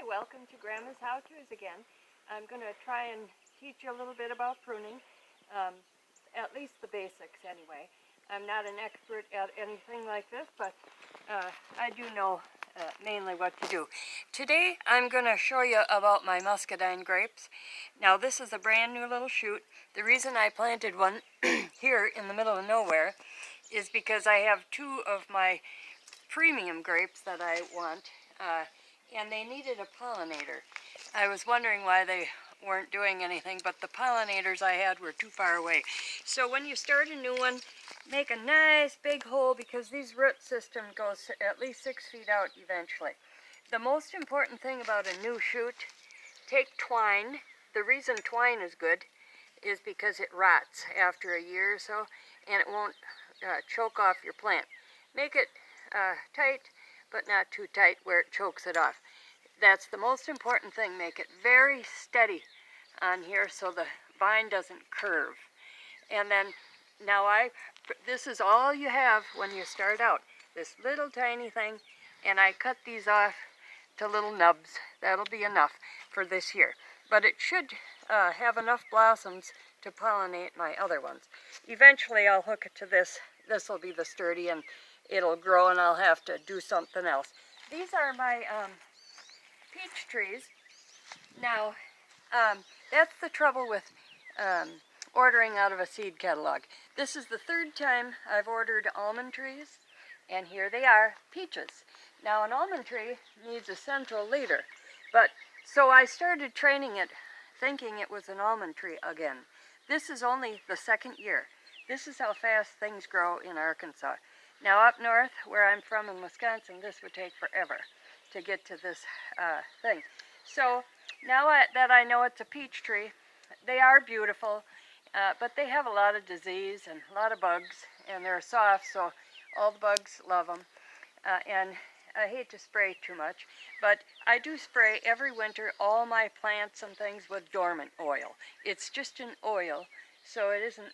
welcome to Grandma's How To's again. I'm going to try and teach you a little bit about pruning, at least the basics anyway. I'm not an expert at anything like this, but I do know mainly what to do. Today I'm going to show you about my muscadine grapes. Now this is a brand new little shoot. The reason I planted one here in the middle of nowhere is because I have two of my premium grapes that I want, and they needed a pollinator. I was wondering why they weren't doing anything, but the pollinators I had were too far away. So when you start a new one, make a nice big hole, because these root system goes at least 6 feet out eventually. The most important thing about a new shoot, take twine. The reason twine is good is because it rots after a year or so, and it won't choke off your plant. Make it tight, but not too tight where it chokes it off. That's the most important thing. Make it very steady on here so the vine doesn't curve. And then now this is all you have when you start out, this little tiny thing, and I cut these off to little nubs. That'll be enough for this year, but it should have enough blossoms to pollinate my other ones. Eventually I'll hook it to this. This will be the sturdy, and it'll grow, and I'll have to do something else. These are my peach trees. Now, that's the trouble with ordering out of a seed catalog. This is the third time I've ordered almond trees, and here they are, peaches. Now, an almond tree needs a central leader, but so I started training it thinking it was an almond tree again. This is only the second year. This is how fast things grow in Arkansas. Now up north, where I'm from in Wisconsin, this would take forever to get to this thing. So now that I know it's a peach tree, they are beautiful, but they have a lot of disease and a lot of bugs, and they're soft, so all the bugs love them. And I hate to spray too much, but I do spray every winter all my plants and things with dormant oil. It's just an oil, so it isn't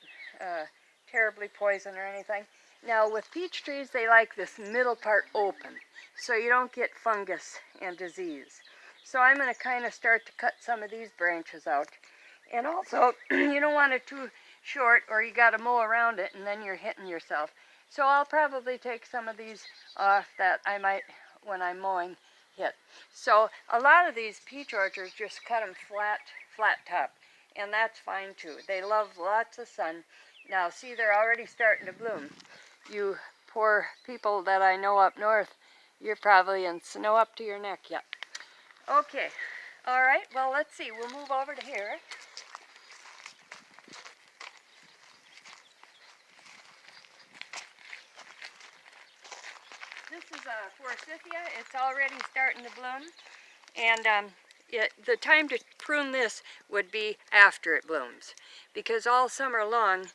terribly poison or anything. Now with peach trees, they like this middle part open, so you don't get fungus and disease. So I'm going to kind of start to cut some of these branches out. And also, you don't want it too short, or you got to mow around it and then you're hitting yourself. So I'll probably take some of these off that I might, when I'm mowing, hit. So a lot of these peach orchards just cut them flat top, and that's fine too. They love lots of sun. Now see, they're already starting to bloom. You poor people that I know up north, you're probably in snow up to your neck yet. Okay, all right, well, let's see. We'll move over to here. This is a forsythia. It's already starting to bloom, and the time to prune this would be after it blooms, because all summer long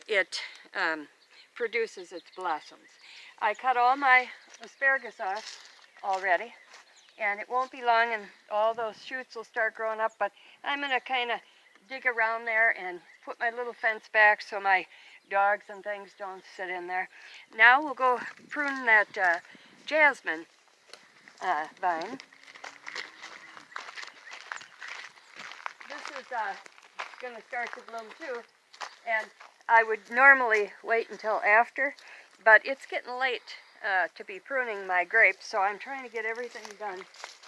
it produces its blossoms. I cut all my asparagus off already, and it won't be long and all those shoots will start growing up, but I'm going to kind of dig around there and put my little fence back so my dogs and things don't sit in there. Now we'll go prune that jasmine vine. This is going to start to bloom too, and I would normally wait until after, but it's getting late to be pruning my grapes, so I'm trying to get everything done.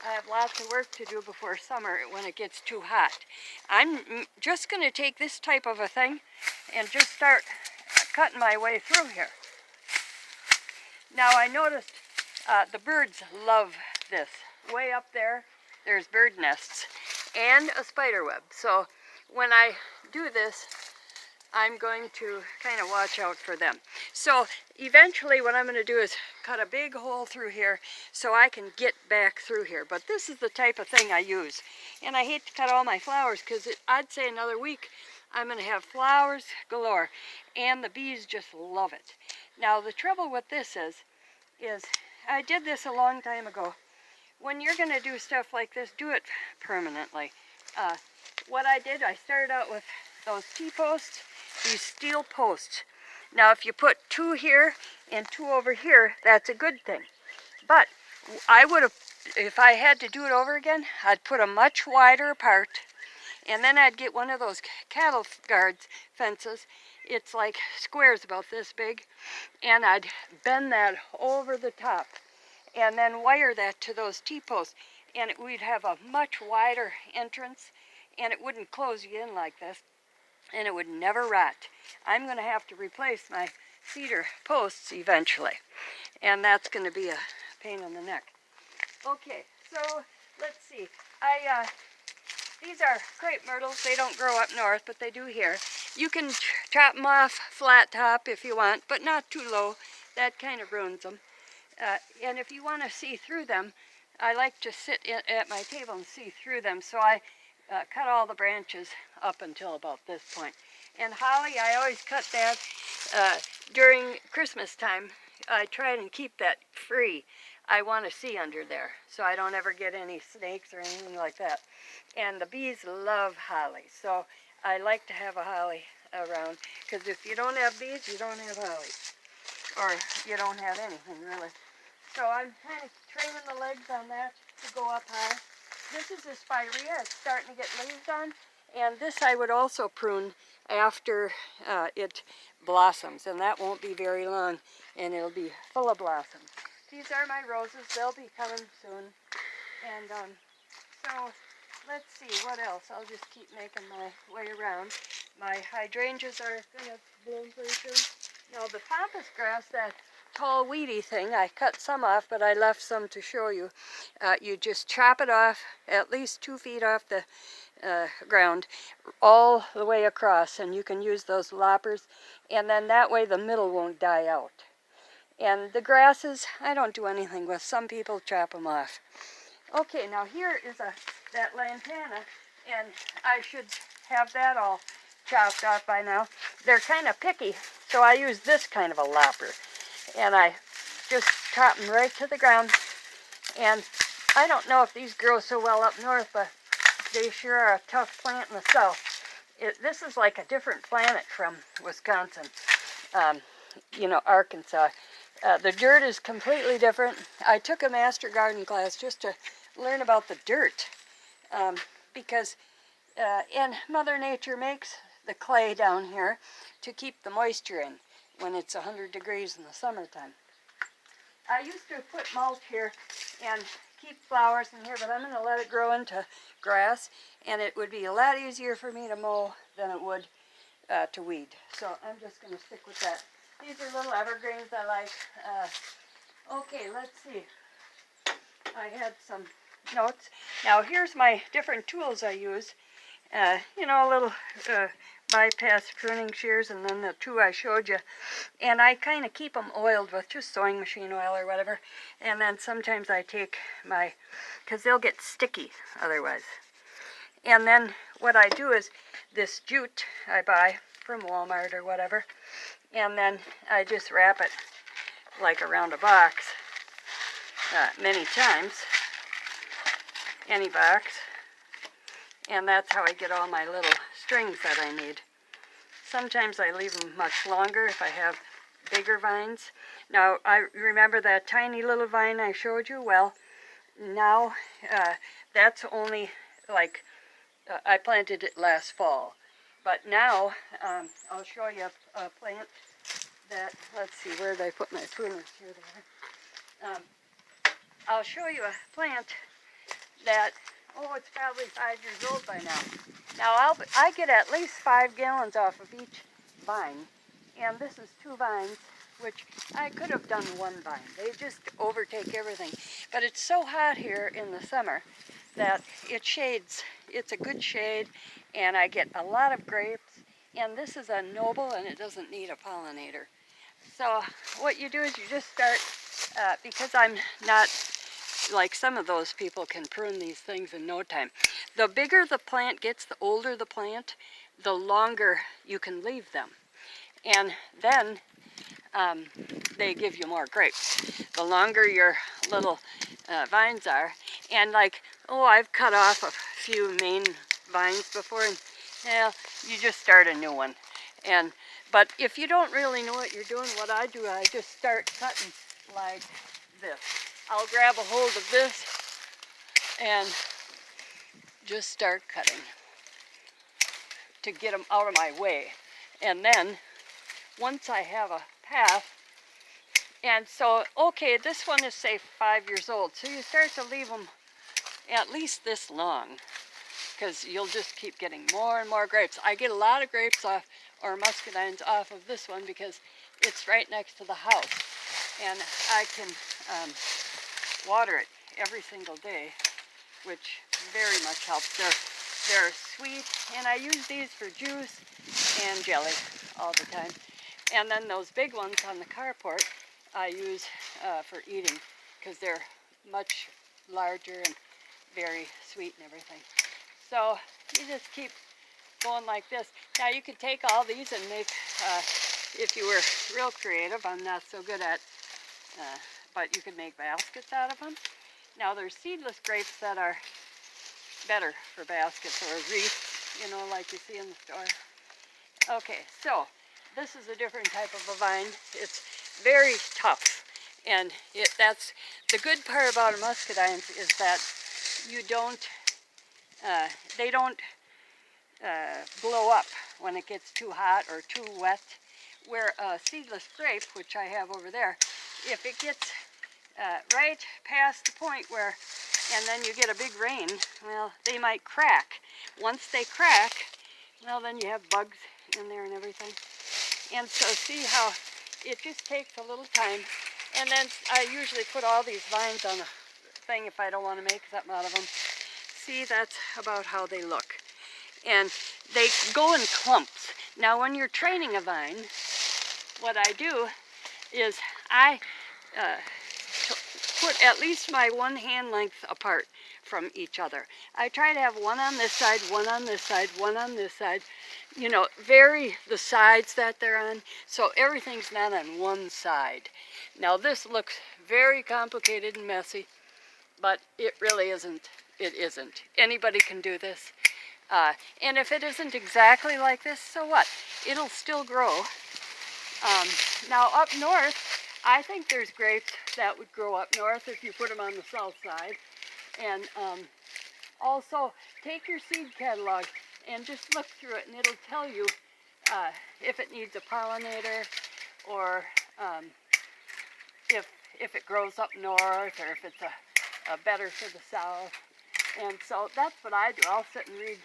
I have lots of work to do before summer when it gets too hot. I'm just going to take this type of a thing and just start cutting my way through here. Now I noticed the birds love this. Way up there, there's bird nests and a spider web. So when I do this, I'm going to kind of watch out for them. So eventually what I'm going to do is cut a big hole through here so I can get back through here. But this is the type of thing I use. And I hate to cut all my flowers, because I'd say another week I'm going to have flowers galore. And the bees just love it. Now the trouble with this is I did this a long time ago. When you're going to do stuff like this, do it permanently. What I did, I started out with those T-posts, these steel posts. Now if you put 2 here and 2 over here, that's a good thing. But I would have if I had to do it over again, I'd put them much wider apart, and then I'd get one of those cattle guards fences. It's like squares about this big, and I'd bend that over the top and then wire that to those T-posts, and we'd have a much wider entrance, and it wouldn't close you in like this, and it would never rot. I'm going to have to replace my cedar posts eventually, and that's going to be a pain in the neck. Okay, so let's see. These are crepe myrtles. They don't grow up north, but they do here. You can chop them off flat top if you want, but not too low. That kind of ruins them. And if you want to see through them, I like to sit at my table and see through them, so I cut all the branches up until about this point. And holly, I always cut that during Christmas time. I try and keep that free. I want to see under there, so I don't ever get any snakes or anything like that. And the bees love holly, so I like to have a holly around, because if you don't have bees, you don't have holly, or you don't have anything really. So I'm kind of training the legs on that to go up high. This is a spirea. It's starting to get leaves on, and this I would also prune after it blossoms, and that won't be very long, and it'll be full of blossoms. These are my roses. They'll be coming soon. And so let's see what else. I'll just keep making my way around. My hydrangeas are going to bloom pretty soon. Now the pampas grass, that tall weedy thing, I cut some off, but I left some to show you. You just chop it off at least 2 feet off the ground all the way across, and you can use those loppers, and then that way the middle won't die out. And the grasses, I don't do anything with. Some people chop them off. Okay, now here is that lantana, and I should have that all chopped off by now. They're kind of picky, so I use this kind of a lopper. And I just chop them right to the ground. And I don't know if these grow so well up north, but they sure are a tough plant in the south. This is like a different planet from Wisconsin, you know, Arkansas. The dirt is completely different. I took a master garden class just to learn about the dirt, because and Mother Nature makes the clay down here to keep the moisture in when it's 100 degrees in the summertime. I used to put mulch here and keep flowers in here, but I'm going to let it grow into grass, and it would be a lot easier for me to mow than it would to weed. So I'm just going to stick with that. These are little evergreens I like. Okay, let's see. I had some notes. Now here's my different tools I use. You know, a little bypass pruning shears, and then the 2 I showed you. And I kind of keep them oiled with just sewing machine oil or whatever. And then sometimes I take my, because they'll get sticky otherwise. And then what I do is this jute I buy from Walmart or whatever. And then I just wrap it like around a box many times, any box, and that's how I get all my little strings that I need. Sometimes I leave them much longer if I have bigger vines. Now I remember that tiny little vine I showed you. Well, now that's only like I planted it last fall. But now, I'll show you a plant that, let's see, where did I put my pruners? Here they are. I'll show you a plant that, oh, it's probably 5 years old by now. Now, I get at least 5 gallons off of each vine, and this is 2 vines, which I could have done 1 vine. They just overtake everything. But it's so hot here in the summer that it shades. It's a good shade, and I get a lot of grapes, and this is a noble, and it doesn't need a pollinator. So what you do is you just start, because I'm not like some of those people can prune these things in no time. The bigger the plant gets, the older the plant, the longer you can leave them. And then they give you more grapes. The longer your little vines are. And like, oh, I've cut off a few main vines before, and well, you just start a new one. But if you don't really know what you're doing, what I do, I just start cutting like this. I'll grab a hold of this and just start cutting to get them out of my way. And then once I have a path, and so, okay, this one is say 5 years old, so you start to leave them at least this long, because you'll just keep getting more and more grapes. I get a lot of grapes off, or muscadines off of this one, because it's right next to the house, and I can water it every single day, which very much helps. They're sweet, and I use these for juice and jelly all the time. And then those big ones on the carport I use for eating, because they're much larger and very sweet and everything. So you just keep going like this. Now you could take all these and make, if you were real creative, I'm not so good at, but you could make baskets out of them. Now there's seedless grapes that are better for baskets, or wreaths, you know, like you see in the store. Okay, so this is a different type of a vine. It's very tough, and that's the good part about a muscadines, is that you don't, they don't blow up when it gets too hot or too wet. Where a seedless grape, which I have over there, if it gets right past the point where, and then you get a big rain, well, they might crack. Once they crack, well, then you have bugs in there and everything. And so see how it just takes a little time. And then I usually put all these vines on a thing if I don't want to make something out of them. See, that's about how they look. And they go in clumps. Now when you're training a vine, what I do is I put at least my 1 hand length apart from each other. I try to have one on this side, one on this side, one on this side. You know, vary the sides that they're on, so everything's not on one side. Now this looks very complicated and messy, but it really isn't. It isn't. Anybody can do this. And if it isn't exactly like this, so what? It'll still grow. Now up north, I think there's grapes that would grow up north if you put them on the south side. And also, take your seed catalog and just look through it, and it'll tell you if it needs a pollinator, or if it grows up north, or if it's a better for the south. And so that's what I do. I'll sit and read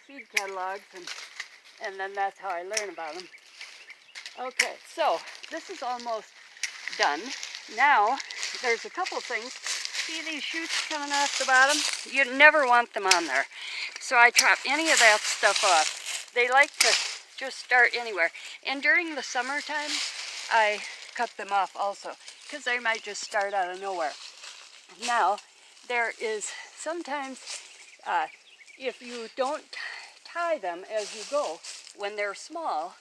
seed catalogs, and then that's how I learn about them. Okay, so this is almost done. Now, there's a couple things. See these shoots coming off the bottom? You never want them on there. So I chop any of that stuff off. They like to just start anywhere. And during the summertime, I cut them off also, because they might just start out of nowhere. Now, there is sometimes, if you don't tie them as you go, when they're small,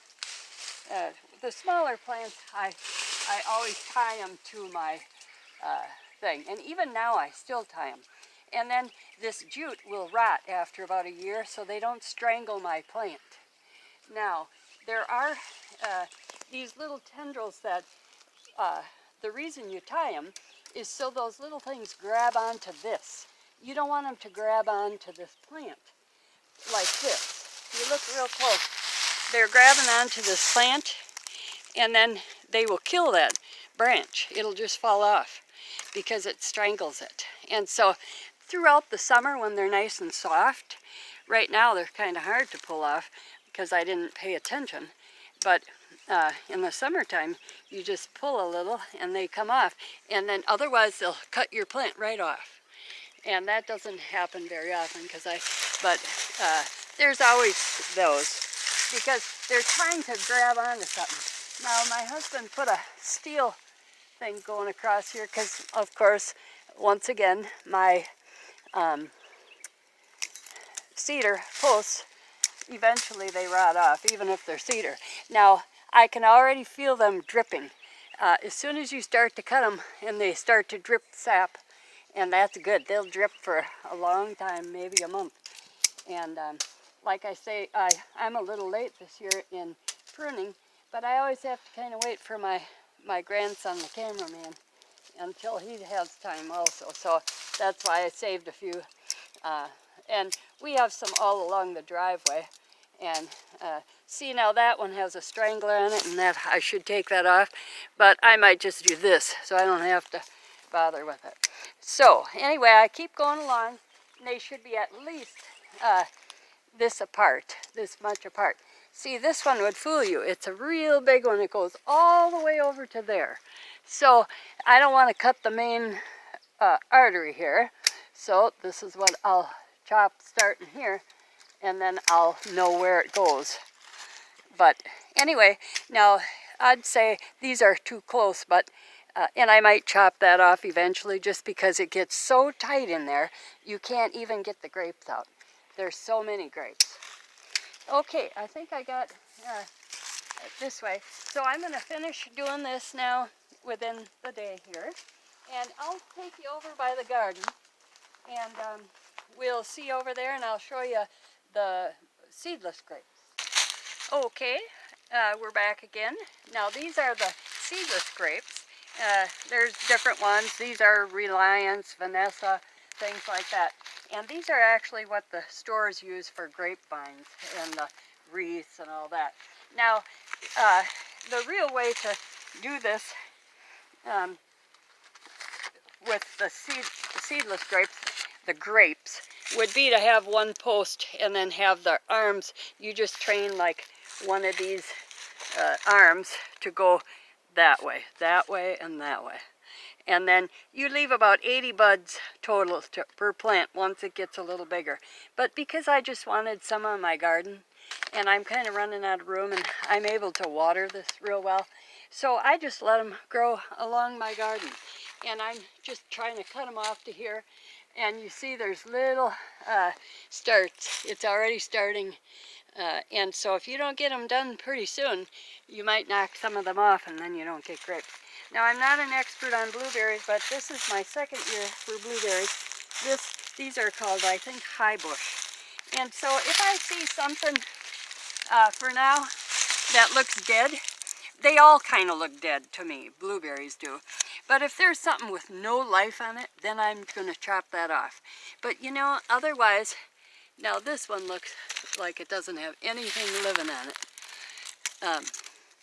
the smaller plants, I always tie them to my thing. And even now I still tie them. And then this jute will rot after about a year, so they don't strangle my plant. Now, there are these little tendrils that, the reason you tie them is so those little things grab onto this. You don't want them to grab onto this plant like this. If you look real close, they're grabbing onto this plant, and then they will kill that branch. It'll just fall off because it strangles it. And so throughout the summer, when they're nice and soft, right now they're kind of hard to pull off because I didn't pay attention. But in the summertime, you just pull a little and they come off. And then otherwise they'll cut your plant right off. And that doesn't happen very often, but there's always those, because they're trying to grab onto something. Now my husband put a steel thing going across here because, of course, once again, my cedar posts, eventually they rot off, even if they're cedar. Now, I can already feel them dripping. As soon as you start to cut them and they start to drip sap, and that's good. They'll drip for a long time, maybe a month. And like I say, I'm a little late this year in pruning, but I always have to kind of wait for my grandson, the cameraman, until he has time also. So that's why I saved a few. And we have some all along the driveway. And see, now that one has a strangler on it, and that I should take that off. But I might just do this, so I don't have to bother with it. So anyway, I keep going along, and they should be at least this much apart. See, this one would fool you. It's a real big one. It goes all the way over to there. So I don't want to cut the main artery here. So this is what I'll chop starting here, and then I'll know where it goes. But anyway, now I'd say these are too close, but and I might chop that off eventually just because it gets so tight in there, you can't even get the grapes out. There's so many grapes. Okay, I think I got this way. So I'm going to finish doing this now within the day here. And I'll take you over by the garden, and we'll see over there, and I'll show you the seedless grapes. Okay, we're back again. Now these are the seedless grapes. There's different ones. These are Reliance, Vanessa, things like that. And these are actually what the stores use for grapevines and the wreaths and all that. Now, the real way to do this with the seedless grapes, the grapes, would be to have one post and then have the arms. You just train like one of these arms to go that way, and that way. And then you leave about 80 buds total per plant once it gets a little bigger. But because I just wanted some on my garden, and I'm kind of running out of room, and I'm able to water this real well, so I just let them grow along my garden. And I'm just trying to cut them off to here. And you see there's little starts. It's already starting. And so if you don't get them done pretty soon, you might knock some of them off, and then you don't get grapes. Now, I'm not an expert on blueberries, but this is my second year for blueberries. These are called, I think, high bush. And so if I see something for now that looks dead, they all kind of look dead to me, blueberries do. But if there's something with no life on it, then I'm going to chop that off. But you know, otherwise, now this one looks like it doesn't have anything living on it.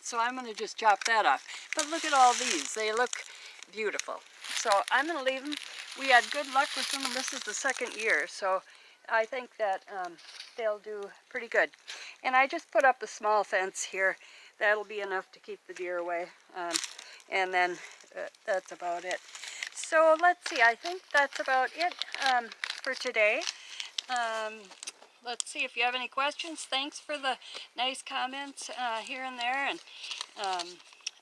So I'm going to just chop that off. But look at all these. They look beautiful. So I'm going to leave them. We had good luck with them, and this is the second year. So I think that they'll do pretty good. And I just put up a small fence here. That'll be enough to keep the deer away. And then that's about it. So let's see. I think that's about it for today. Let's see if you have any questions. Thanks for the nice comments here and there, and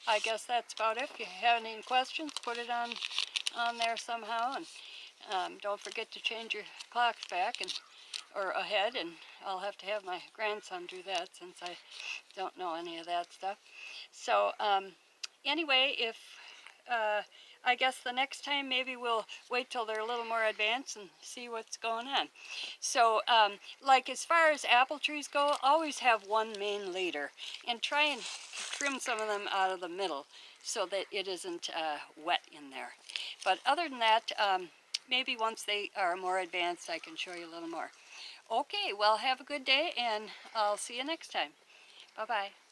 I guess that's about it. If you have any questions, put it on there somehow, and don't forget to change your clocks back or ahead, and I'll have to have my grandson do that since I don't know any of that stuff. So anyway, if I guess the next time maybe we'll wait till they're a little more advanced and see what's going on. So like as far as apple trees go, always have one main leader, and try and trim some of them out of the middle so that it isn't wet in there. But other than that, maybe once they are more advanced, I can show you a little more. Okay, well, have a good day, and I'll see you next time. Bye-bye.